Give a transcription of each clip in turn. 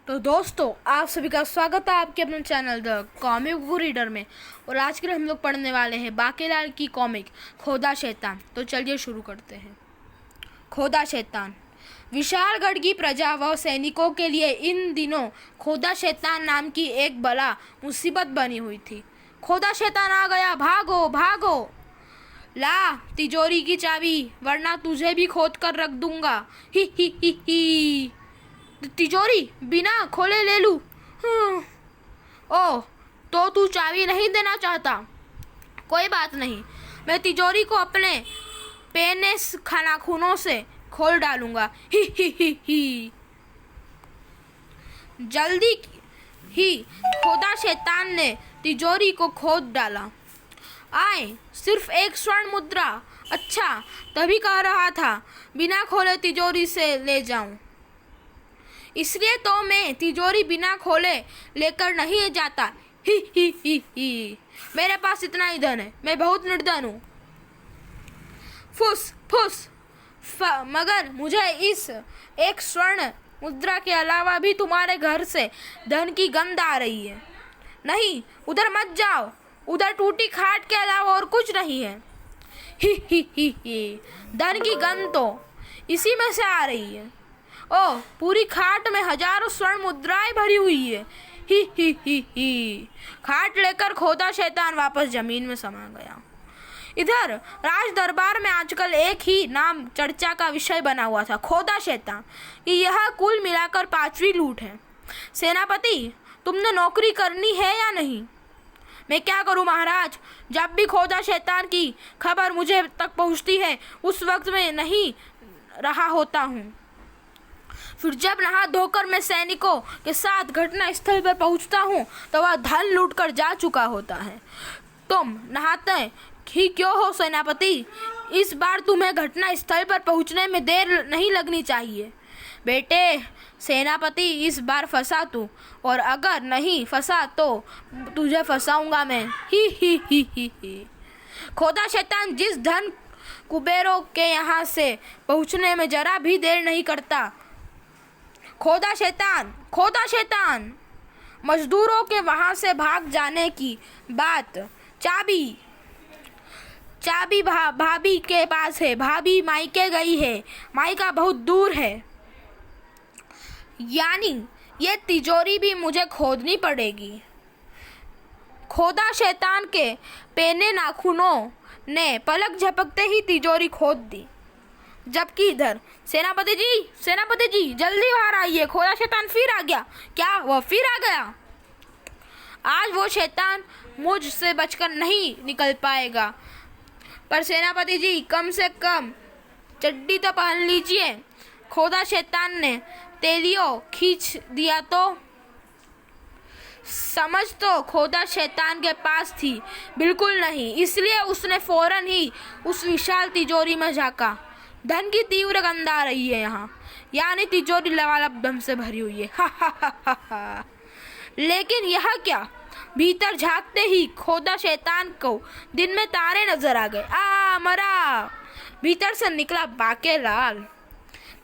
तो दोस्तों, आप सभी का स्वागत है आपके अपने channel the comic book reader में। और आज के लिए हम लोग पढ़ने वाले हैं बाकेलाल की कॉमिक खोदा शैतान। तो चलिए शुरू करते हैं। खोदा शैतान। विशालगढ़ की प्रजा व सैनिकों के लिए इन दिनों खोदा शैतान नाम की एक बला मुसीबत बनी हुई थी। खोदा शैतान आ गया, भागो भागो, ला तिजोरी की चाबी, वरना तुझे भी खोद कर रख दूंगा। ही। तिजोरी बिना खोले ले लूं? ओह, तो तू चाबी नहीं देना चाहता? कोई बात नहीं, मैं तिजोरी को अपने पेने खानाखूनों से खोल डालूंगा। ही। जल्दी ही खोदा शैतान ने तिजोरी को खोद डाला। आए, सिर्फ एक स्वर्ण मुद्रा। अच्छा, तभी कह रहा था बिना खोले तिजोरी से ले जाऊं। इसलिए तो मैं तिजोरी बिना खोले लेकर नहीं जाता। ही। मेरे पास इतना ही धन है, मैं बहुत निर्धन हूँ। फुस। मगर मुझे इस एक स्वर्ण मुद्रा के अलावा भी तुम्हारे घर से धन की गंध आ रही है। नहीं, उधर मत जाओ, उधर टूटी खाट के अलावा और कुछ नहीं है। ही। धन की गंध तो इसी में से आ रही है। ओह, पूरी खाट में हजारों स्वर्ण मुद्राएं भरी हुई है। ही। खाट लेकर खोदा शैतान वापस जमीन में समा गया। इधर राज दरबार में आजकल एक ही नाम चर्चा का विषय बना हुआ था, खोदा शैतान, कि यह कुल मिलाकर 5वीं लूट है। सेनापति, तुमने नौकरी करनी है या नहीं? मैं क्या करूं महाराज, जब भी खोदा शैतान की खबर मुझे तक पहुंचती है उस वक्त मैं नहीं रहा होता हूं। फिर जब नहा धोकर मैं सैनिकों के साथ घटना स्थल पर पहुंचता हूं तो वह धन लूट कर जा चुका होता है। तुम नहाते ही क्यों हो सेनापति? इस बार तुम्हें घटना स्थल पर पहुंचने में देर नहीं लगनी चाहिए। बेटे सेनापति, इस बार फंसा तू, और अगर नहीं फंसा तो तुझे फंसाऊंगा मैं। ही। खोदा शैतान जिस धन कुबेरों के यहाँ से पहुंचने में जरा भी देर नहीं करता। खोदा शैतान मजदूरों के वहां से भाग जाने की बात। चाबी भाभी के पास है। भाभी मायके गई है, मायका बहुत दूर है। यानी ये तिजोरी भी मुझे खोदनी पड़ेगी। खोदा शैतान के पेने नाखूनों ने पलक झपकते ही तिजोरी खोद दी। जबकि इधर सेनापति जी जल्दी बाहर आइए, खोदा शैतान फिर आ गया। क्या वह फिर आ गया? आज वो शैतान मुझसे बचकर नहीं निकल पाएगा। पर सेनापति जी, कम से कम चड्डी तो पहन लीजिए। खोदा शैतान ने तेलियों खींच दिया तो समझ तो खोदा शैतान के पास थी बिल्कुल नहीं, इसलिए उसने फौरन ही उस विशाल तिजोरी में झांका। धन की तीव्र गंध आ रही है यहाँ, यानी तिजोरी लबालब दम से भरी हुई है। हा। लेकिन यह क्या? भीतर झांकते ही खोदा शैतान को दिन में तारे नजर आ गए। मरा! भीतर से निकला बाकेलाल।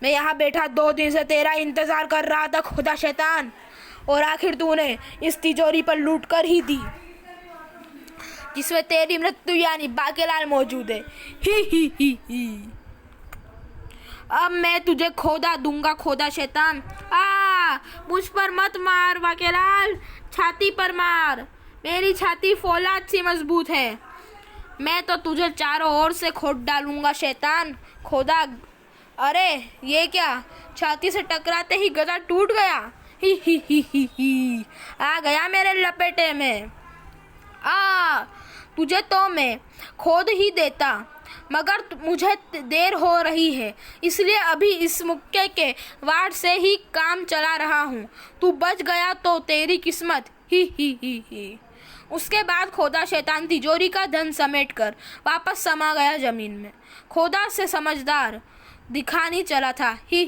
मैं यहाँ बैठा 2 दिन से तेरा इंतजार कर रहा था खोदा शैतान, और आखिर तूने इस तिजोरी पर लूट कर ही दी जिसमें तेरी मृत्यु यानी बाकेलाल मौजूद है। ही। अब मैं तुझे खोदा दूंगा खोदा शैतान। मुझ पर मत मार बाकेलाल, छाती पर मार। मेरी छाती फौलाद सी मजबूत है। मैं तो तुझे चारों ओर से खोद डालूंगा शैतान। खोदा, अरे ये क्या? छाती से टकराते ही गदा टूट गया। ही। आ गया मेरे लपेटे में। तुझे तो मैं खोद ही देता, मगर मुझे देर हो रही है, इसलिए अभी इस मुक्के के वार से ही काम चला रहा हूँ। तू बच गया तो तेरी किस्मत। ही। उसके बाद खोदा शैतान तिजोरी का धन समेट कर वापस समा गया जमीन में। खोदा से समझदार दिखा नहीं चला था। ही।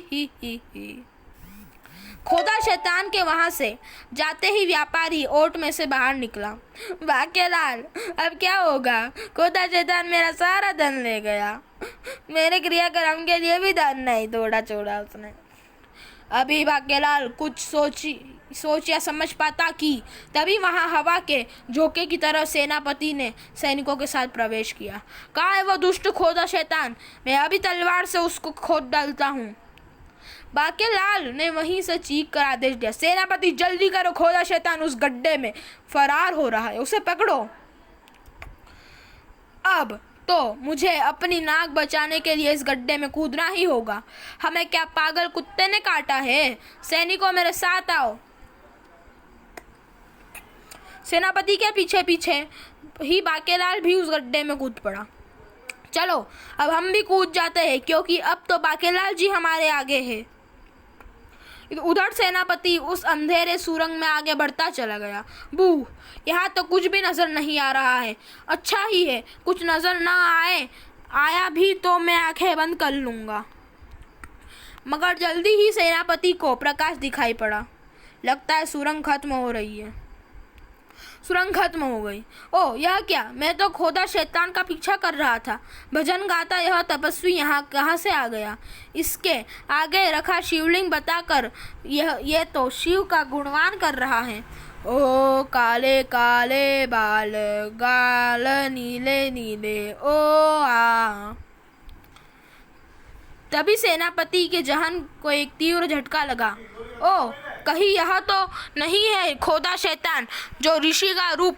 खोदा शैतान के वहां से जाते ही व्यापारी ओट में से बाहर निकला। बाकेलाल, अब क्या होगा? खोदा शैतान मेरा सारा धन ले गया। मेरे क्रियाक्रम के लिए भी धन नहीं, थोड़ा छोड़ा उसने। अभी बाकेलाल कुछ सोच या समझ पाता कि तभी वहां हवा के झोंके की तरह सेनापति ने सैनिकों के साथ प्रवेश किया। कहाँ है वो दुष्ट खोदा शैतान? मैं अभी तलवार से उसको खोद डालता हूँ। बाकेलाल ने वहीं से चीख कर आदेश दिया, सेनापति जल्दी करो, खोदा शैतान उस गड्ढे में फरार हो रहा है, उसे पकड़ो। अब तो मुझे अपनी नाक बचाने के लिए इस गड्ढे में कूदना ही होगा। हमें क्या पागल कुत्ते ने काटा है? सैनिकों मेरे साथ आओ। सेनापति के पीछे पीछे ही बाकेलाल भी उस गड्ढे में कूद पड़ा। चलो अब हम भी कूद जाते हैं, क्योंकि अब तो बाकेलाल जी हमारे आगे है। उधर सेनापति उस अंधेरे सुरंग में आगे बढ़ता चला गया। बू, यहाँ तो कुछ भी नजर नहीं आ रहा है। अच्छा ही है, कुछ नजर ना आया भी तो मैं आंखें बंद कर लूँगा। मगर जल्दी ही सेनापति को प्रकाश दिखाई पड़ा। लगता है सुरंग खत्म हो रही है। सुरंग खत्म हो गई। ओह, यह क्या? मैं तो खोदा शैतान का पीछा कर रहा था। भजन गाता यह तपस्वी यहाँ कहाँ से आ गया? इसके आगे रखा शिवलिंग बताकर ये तो शिव का गुणगान कर रहा है। ओ काले काले बाल, गाल नीले नीले, ओ आ। तभी सेनापति के जहन को एक तीव्र झटका लगा। ओह, कहीं यह तो नहीं है खोदा शैतान जो ऋषि का रूप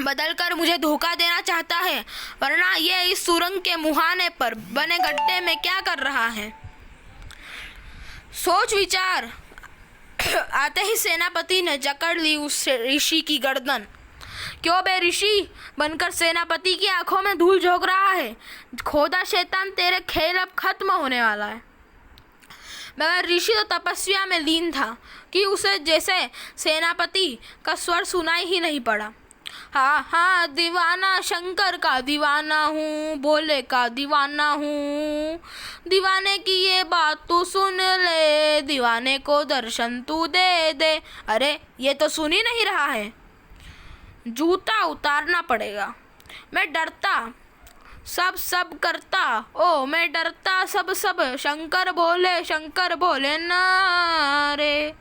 बदलकर मुझे धोखा देना चाहता है? वरना ये इस सुरंग के मुहाने पर बने गड्ढे में क्या कर रहा है? सोच विचार आते ही सेनापति ने जकड़ ली उस ऋषि की गर्दन। क्यों बे ऋषि बनकर सेनापति की आंखों में धूल झोंक रहा है? खोदा शैतान, तेरे खेल अब खत्म होने वाला है। मगर ऋषि तो तपस्या में लीन था कि उसे जैसे सेनापति का स्वर सुनाई ही नहीं पड़ा। हाँ हाँ, दीवाना शंकर का दीवाना हूँ, भोले का दीवाना हूँ। दीवाने की ये बात तू सुन ले, दीवाने को दर्शन तू दे दे। अरे, ये तो सुन ही नहीं रहा है। जूता उतारना पड़ेगा। मैं डरता सब करता, ओ मैं डरता सब शंकर भोले ना रे।